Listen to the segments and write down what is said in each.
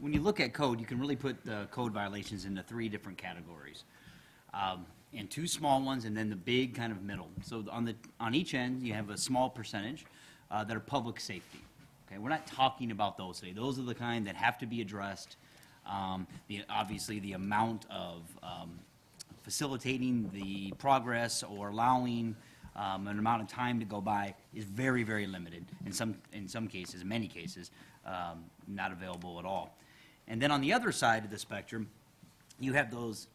when you look at code, you can really put the code violations into 3 different categories. And 2 small ones, and then the big kind of middle. So on each end, you have a small percentage that are public safety. Okay, we're not talking about those today. Those are the kind that have to be addressed. Obviously, the amount of facilitating the progress or allowing an amount of time to go by is very, very limited. In some cases, in many cases, not available at all. And then on the other side of the spectrum, you have those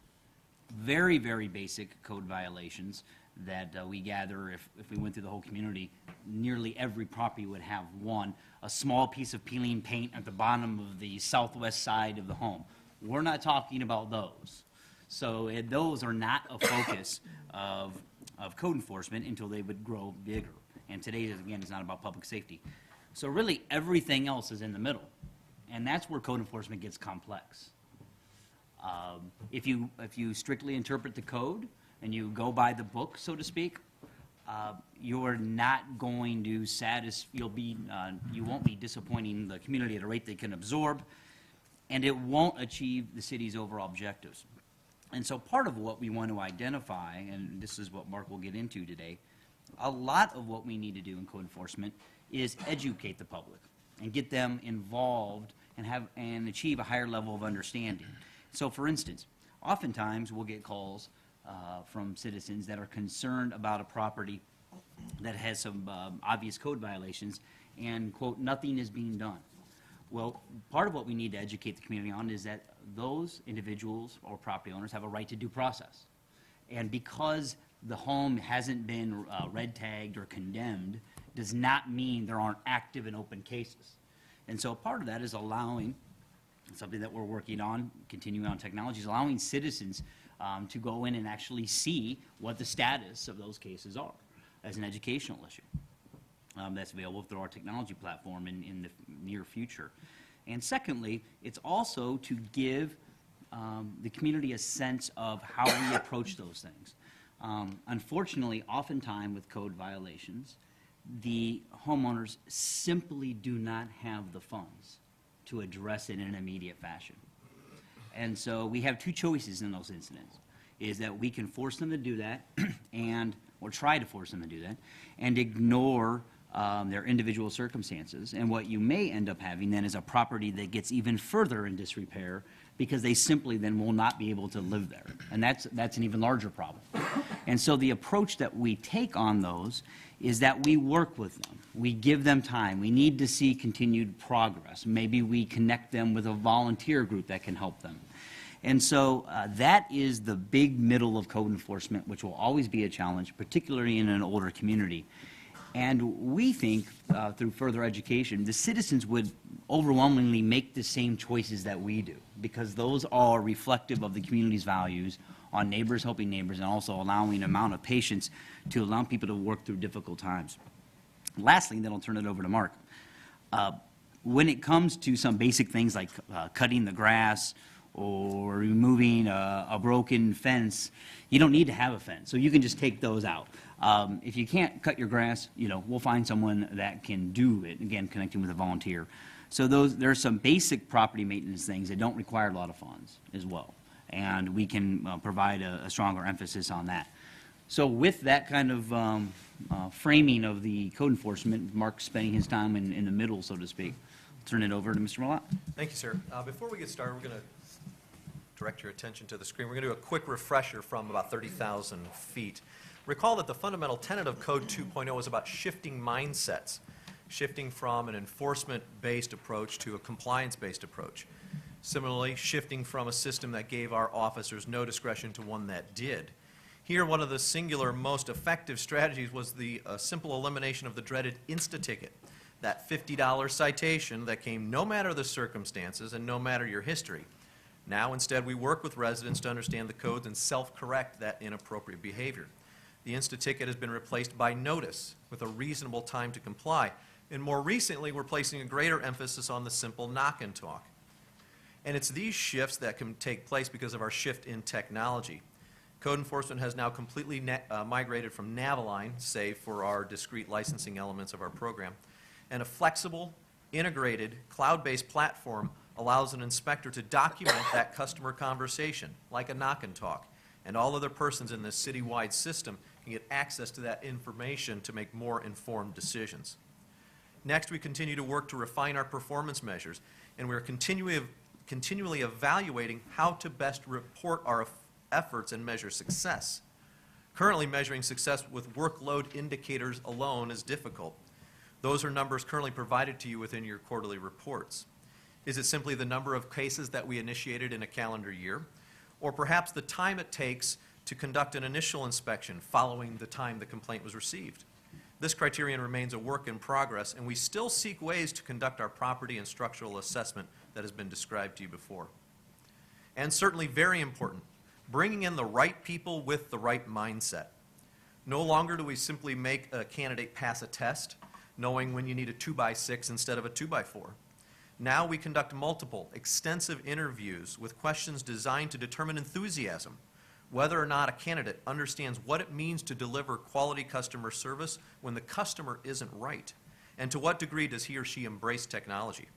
very, very basic code violations that we gather if we went through the whole community. Nearly every property would have one, a small piece of peeling paint at the bottom of the southwest side of the home. We're not talking about those. So those are not a focus of code enforcement until they would grow bigger. And today, again, is not about public safety. So really everything else is in the middle. And that's where code enforcement gets complex. If you strictly interpret the code and you go by the book, so to speak, you're not going to you won't be disappointing the community at a rate they can absorb, and it won't achieve the city's overall objectives. And so part of what we want to identify, and this is what Mark will get into today, a lot of what we need to do in code enforcement is educate the public and get them involved and achieve a higher level of understanding. So for instance, oftentimes we'll get calls from citizens that are concerned about a property that has some obvious code violations and, quote, nothing is being done. Well, part of what we need to educate the community on is that those individuals or property owners have a right to due process. And because the home hasn't been red tagged or condemned does not mean there aren't active and open cases. And so part of that is allowing, something that we're working on, continuing on technology, is allowing citizens to go in and actually see what the status of those cases are as an educational issue. That's available through our technology platform in the near future. And secondly, it's also to give the community a sense of how we approach those things. Unfortunately, oftentimes with code violations, the homeowners simply do not have the funds to address it in an immediate fashion. And so we have 2 choices in those incidents, is that we can force them to do that or try to force them to do that and ignore their individual circumstances. And what you may end up having then is a property that gets even further in disrepair because they simply then will not be able to live there. And that's an even larger problem. And so the approach that we take on those is that we work with them. We give them time. We need to see continued progress. Maybe we connect them with a volunteer group that can help them. And so that is the big middle of code enforcement, which will always be a challenge, particularly in an older community. And we think, through further education, the citizens would overwhelmingly make the same choices that we do, because those are reflective of the community's values on neighbors helping neighbors and also allowing an amount of patience to allow people to work through difficult times. Lastly, then I'll turn it over to Mark. When it comes to some basic things like cutting the grass or removing a broken fence, you don't need to have a fence, so you can just take those out. If you can't cut your grass, we'll find someone that can do it, again, connecting with a volunteer. So there are some basic property maintenance things that don't require a lot of funds as well, and we can provide a stronger emphasis on that. So with that kind of framing of the code enforcement, Mark spending his time in the middle, so to speak, I'll turn it over to Mr. Millott. Thank you, sir. Before we get started, we're going to direct your attention to the screen. We're going to do a quick refresher from about 30,000 feet. Recall that the fundamental tenet of Code 2.0 is about shifting mindsets, shifting from an enforcement-based approach to a compliance-based approach. Similarly, shifting from a system that gave our officers no discretion to one that did. Here, one of the singular most effective strategies was the simple elimination of the dreaded Insta-ticket, that $50 citation that came no matter the circumstances and no matter your history. Now, instead, we work with residents to understand the codes and self-correct that inappropriate behavior. The Insta-ticket has been replaced by notice with a reasonable time to comply. And more recently, we're placing a greater emphasis on the simple knock and talk. And it's these shifts that can take place because of our shift in technology. Code enforcement has now completely migrated from Naviline, save for our discrete licensing elements of our program, and a flexible, integrated, cloud-based platform allows an inspector to document that customer conversation, like a knock and talk, and all other persons in this citywide system can get access to that information to make more informed decisions. Next, we continue to work to refine our performance measures, and we're continually evaluating how to best report our efforts and measure success. Currently, measuring success with workload indicators alone is difficult. Those are numbers currently provided to you within your quarterly reports. Is it simply the number of cases that we initiated in a calendar year? Or perhaps the time it takes to conduct an initial inspection following the time the complaint was received? This criterion remains a work in progress, and we still seek ways to conduct our property and structural assessment that has been described to you before. And certainly very important, bringing in the right people with the right mindset. No longer do we simply make a candidate pass a test, knowing when you need a 2x6 instead of a 2x4. Now we conduct multiple, extensive interviews with questions designed to determine enthusiasm, whether or not a candidate understands what it means to deliver quality customer service when the customer isn't right, and to what degree does he or she embrace technology.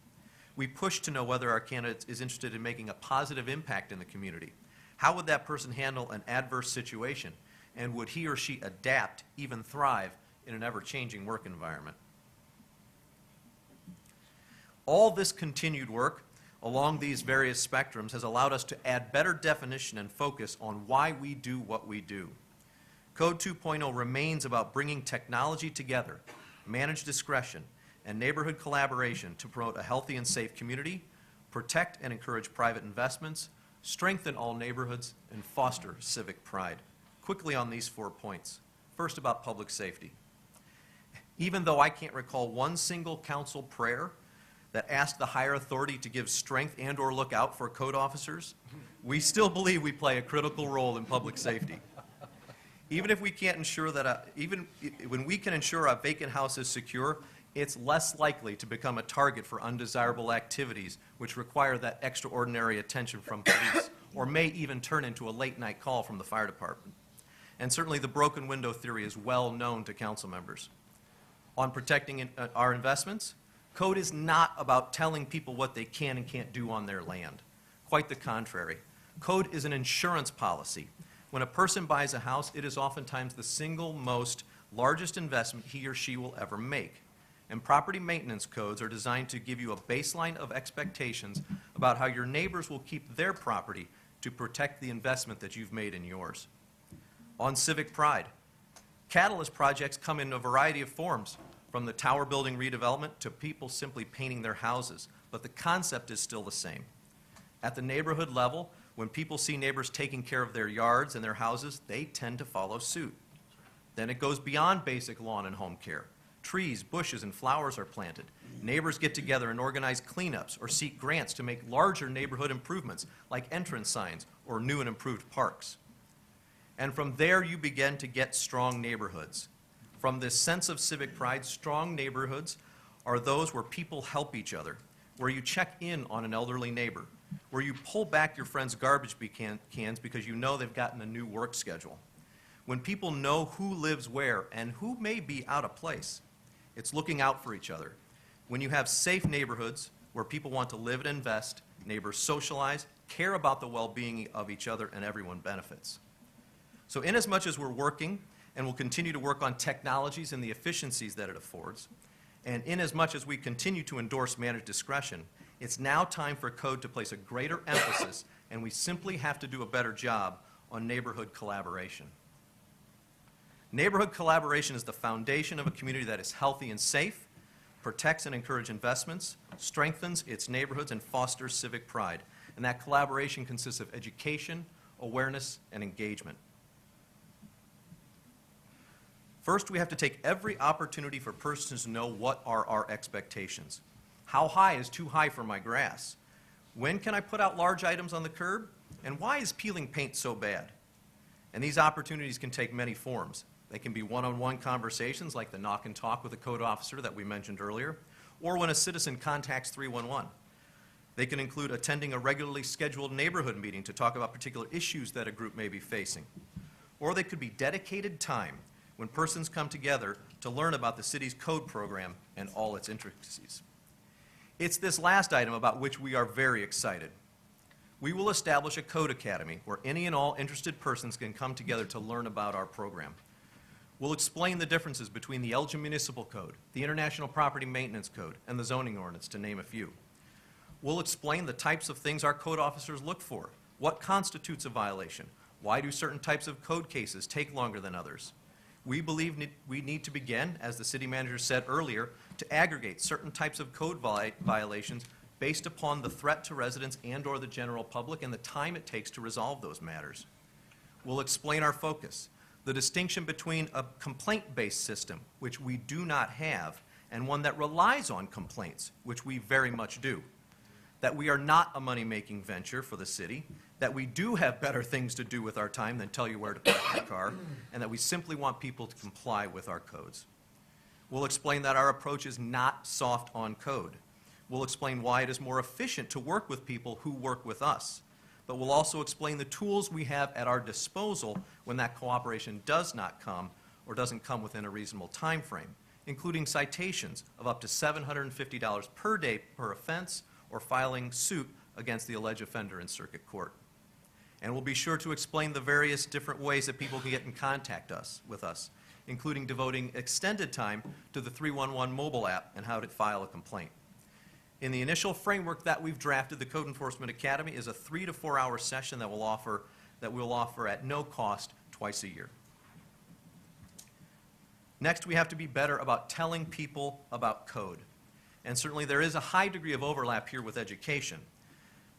We push to know whether our candidate is interested in making a positive impact in the community. How would that person handle an adverse situation, and would he or she adapt, even thrive, in an ever-changing work environment? All this continued work along these various spectrums has allowed us to add better definition and focus on why we do what we do. Code 2.0 remains about bringing technology together, managed discretion, and neighborhood collaboration to promote a healthy and safe community, protect and encourage private investments, strengthen all neighborhoods, and foster civic pride. Quickly on these 4 points. First, about public safety. Even though I can't recall one single council prayer that asked the higher authority to give strength and or look out for code officers, we still believe we play a critical role in public safety. Even if we can't ensure that, even when we can ensure a vacant house is secure, it's less likely to become a target for undesirable activities which require that extraordinary attention from police, or may even turn into a late-night call from the fire department. And certainly the broken window theory is well known to council members. On protecting our investments, code is not about telling people what they can and can't do on their land. Quite the contrary. Code is an insurance policy. When a person buys a house, it is oftentimes the single most largest investment he or she will ever make. And property maintenance codes are designed to give you a baseline of expectations about how your neighbors will keep their property to protect the investment that you've made in yours. On civic pride, catalyst projects come in a variety of forms, from the tower building redevelopment to people simply painting their houses, but the concept is still the same. At the neighborhood level, when people see neighbors taking care of their yards and their houses, they tend to follow suit. Then it goes beyond basic lawn and home care. Trees, bushes, and flowers are planted. Neighbors get together and organize cleanups or seek grants to make larger neighborhood improvements like entrance signs or new and improved parks. And from there you begin to get strong neighborhoods. From this sense of civic pride, strong neighborhoods are those where people help each other, where you check in on an elderly neighbor, where you pull back your friend's garbage cans because you know they've gotten a new work schedule. When people know who lives where and who may be out of place, it's looking out for each other. When you have safe neighborhoods where people want to live and invest, neighbors socialize, care about the well-being of each other, and everyone benefits. So inasmuch as we're working and will continue to work on technologies and the efficiencies that it affords, and inasmuch as we continue to endorse managed discretion, it's now time for code to place a greater emphasis, and we simply have to do a better job on neighborhood collaboration. Neighborhood collaboration is the foundation of a community that is healthy and safe, protects and encourages investments, strengthens its neighborhoods, and fosters civic pride. And that collaboration consists of education, awareness, and engagement. First, we have to take every opportunity for persons to know what are our expectations. How high is too high for my grass? When can I put out large items on the curb? And why is peeling paint so bad? And these opportunities can take many forms. They can be one-on-one conversations like the knock and talk with a code officer that we mentioned earlier, or when a citizen contacts 311. They can include attending a regularly scheduled neighborhood meeting to talk about particular issues that a group may be facing. Or they could be dedicated time when persons come together to learn about the city's code program and all its intricacies. It's this last item about which we are very excited. We will establish a code academy where any and all interested persons can come together to learn about our program. We'll explain the differences between the Elgin Municipal Code, the International Property Maintenance Code, and the zoning ordinance, to name a few. We'll explain the types of things our code officers look for. What constitutes a violation? Why do certain types of code cases take longer than others? We believe we need to begin, as the city manager said earlier, to aggregate certain types of code violations based upon the threat to residents and/or the general public and the time it takes to resolve those matters. We'll explain our focus, the distinction between a complaint-based system, which we do not have, and one that relies on complaints, which we very much do. That we are not a money-making venture for the city, that we do have better things to do with our time than tell you where to park your car, and that we simply want people to comply with our codes. We'll explain that our approach is not soft on code. We'll explain why it is more efficient to work with people who work with us. But we'll also explain the tools we have at our disposal when that cooperation does not come or doesn't come within a reasonable time frame, including citations of up to $750 per day per offense, or filing suit against the alleged offender in circuit court. And we'll be sure to explain the various different ways that people can get in contact with us, including devoting extended time to the 311 mobile app and how to file a complaint. In the initial framework that we've drafted, the Code Enforcement Academy is a 3 to 4 hour session that we'll offer at no cost twice a year. Next, we have to be better about telling people about code. And certainly there is a high degree of overlap here with education.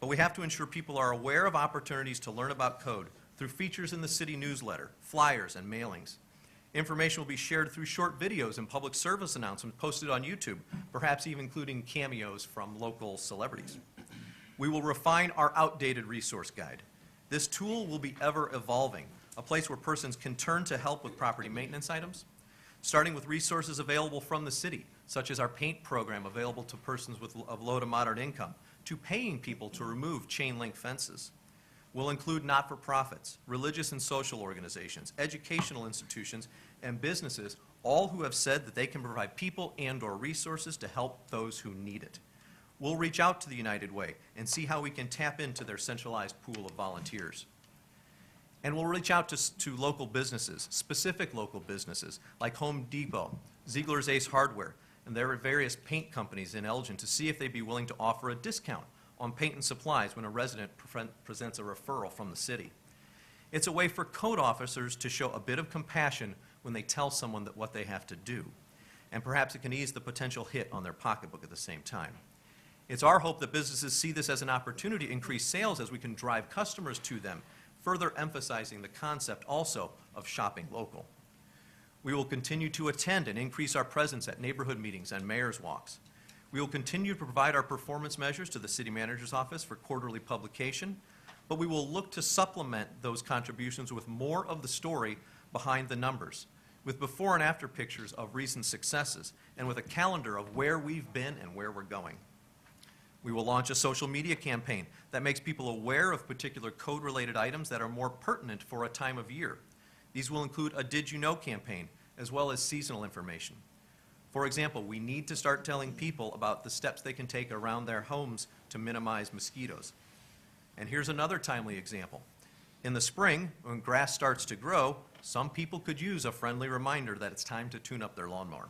But we have to ensure people are aware of opportunities to learn about code through features in the city newsletter, flyers, and mailings. Information will be shared through short videos and public service announcements posted on YouTube, perhaps even including cameos from local celebrities. We will refine our outdated resource guide. This tool will be ever evolving, a place where persons can turn to help with property maintenance items, starting with resources available from the city, such as our paint program available to persons of low to moderate income, to paying people to remove chain link fences. We'll include not-for-profits, religious and social organizations, educational institutions, and businesses, all who have said that they can provide people and/or resources to help those who need it. We'll reach out to the United Way and see how we can tap into their centralized pool of volunteers. And we'll reach out to local businesses, specific local businesses, like Home Depot, Ziegler's Ace Hardware, and there are various paint companies in Elgin to see if they'd be willing to offer a discount on paint and supplies when a resident presents a referral from the city. It's a way for code officers to show a bit of compassion when they tell someone that what they have to do. And perhaps it can ease the potential hit on their pocketbook at the same time. It's our hope that businesses see this as an opportunity to increase sales as we can drive customers to them, further emphasizing the concept also of shopping local. We will continue to attend and increase our presence at neighborhood meetings and mayor's walks. We will continue to provide our performance measures to the city manager's office for quarterly publication, but we will look to supplement those contributions with more of the story behind the numbers, with before and after pictures of recent successes, and with a calendar of where we've been and where we're going. We will launch a social media campaign that makes people aware of particular code-related items that are more pertinent for a time of year. These will include a Did You Know campaign, as well as seasonal information. For example, we need to start telling people about the steps they can take around their homes to minimize mosquitoes. And here's another timely example. In the spring, when grass starts to grow, some people could use a friendly reminder that it's time to tune up their lawnmower.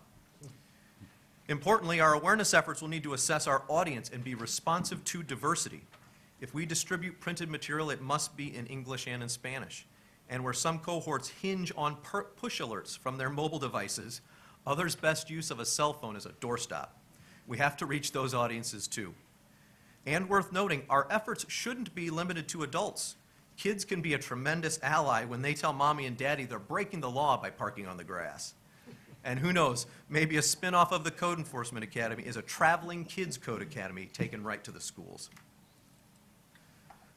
Importantly, our awareness efforts will need to assess our audience and be responsive to diversity. If we distribute printed material, it must be in English and in Spanish. And where some cohorts hinge on push alerts from their mobile devices, others' best use of a cell phone is a doorstop. We have to reach those audiences too. And worth noting, our efforts shouldn't be limited to adults. Kids can be a tremendous ally when they tell mommy and daddy they're breaking the law by parking on the grass. And who knows, maybe a spin-off of the Code Enforcement Academy is a traveling kids code academy taken right to the schools.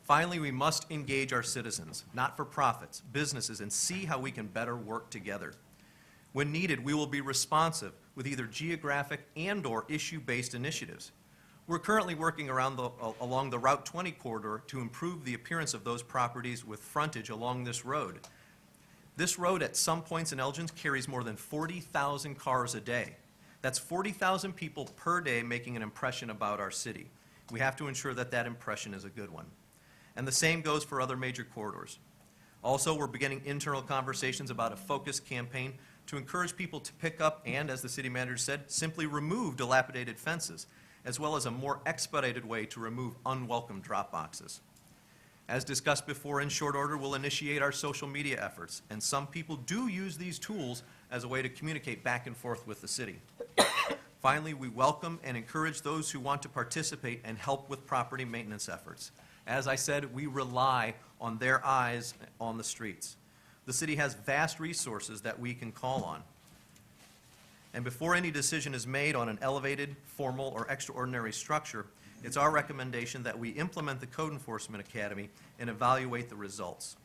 Finally, we must engage our citizens, not-for-profits, businesses, and see how we can better work together. When needed, we will be responsive with either geographic and/or issue-based initiatives. We're currently working along the Route 20 corridor to improve the appearance of those properties with frontage along this road. This road at some points in Elgin carries more than 40,000 cars a day. That's 40,000 people per day making an impression about our city. We have to ensure that that impression is a good one. And the same goes for other major corridors. Also, we're beginning internal conversations about a focused campaign to encourage people to pick up and, as the city manager said, simply remove dilapidated fences, as well as a more expedited way to remove unwelcome drop boxes. As discussed before, in short order, we'll initiate our social media efforts, and some people do use these tools as a way to communicate back and forth with the city. Finally, we welcome and encourage those who want to participate and help with property maintenance efforts. As I said, we rely on their eyes on the streets. The city has vast resources that we can call on. And before any decision is made on an elevated, formal, or extraordinary structure, it's our recommendation that we implement the Code Enforcement Academy and evaluate the results.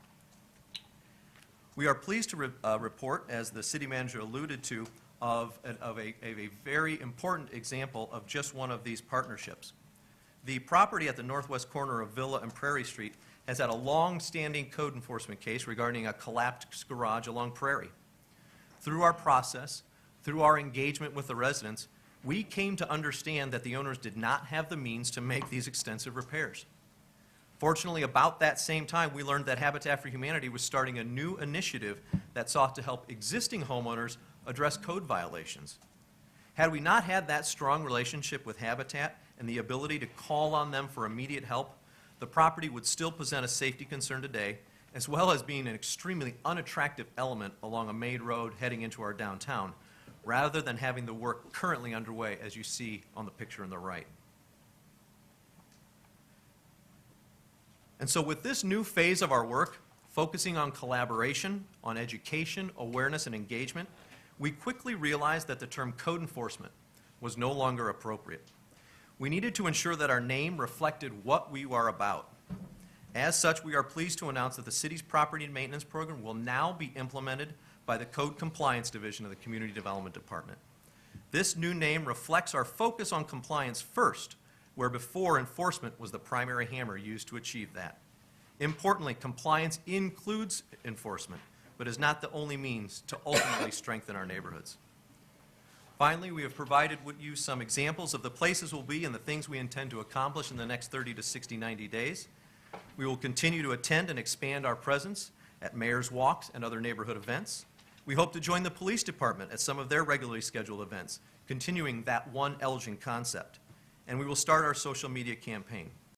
We are pleased to report, as the city manager alluded to, of a very important example of just one of these partnerships. The property at the northwest corner of Villa and Prairie Street has had a long-standing code enforcement case regarding a collapsed garage along Prairie. Through our process, through our engagement with the residents, we came to understand that the owners did not have the means to make these extensive repairs. Fortunately, about that same time, we learned that Habitat for Humanity was starting a new initiative that sought to help existing homeowners address code violations. Had we not had that strong relationship with Habitat and the ability to call on them for immediate help, the property would still present a safety concern today, as well as being an extremely unattractive element along a main road heading into our downtown, rather than having the work currently underway, as you see on the picture on the right. And so with this new phase of our work, focusing on collaboration, on education, awareness, and engagement, we quickly realized that the term code enforcement was no longer appropriate. We needed to ensure that our name reflected what we are about. As such, we are pleased to announce that the city's property and maintenance program will now be implemented by the Code Compliance Division of the Community Development Department. This new name reflects our focus on compliance first, where before enforcement was the primary hammer used to achieve that. Importantly, compliance includes enforcement, but is not the only means to ultimately strengthen our neighborhoods. Finally, we have provided you some examples of the places we'll be and the things we intend to accomplish in the next 30 to 60, 90 days. We will continue to attend and expand our presence at mayor's walks and other neighborhood events. We hope to join the police department at some of their regularly scheduled events, continuing that one Elgin concept. And we will start our social media campaign.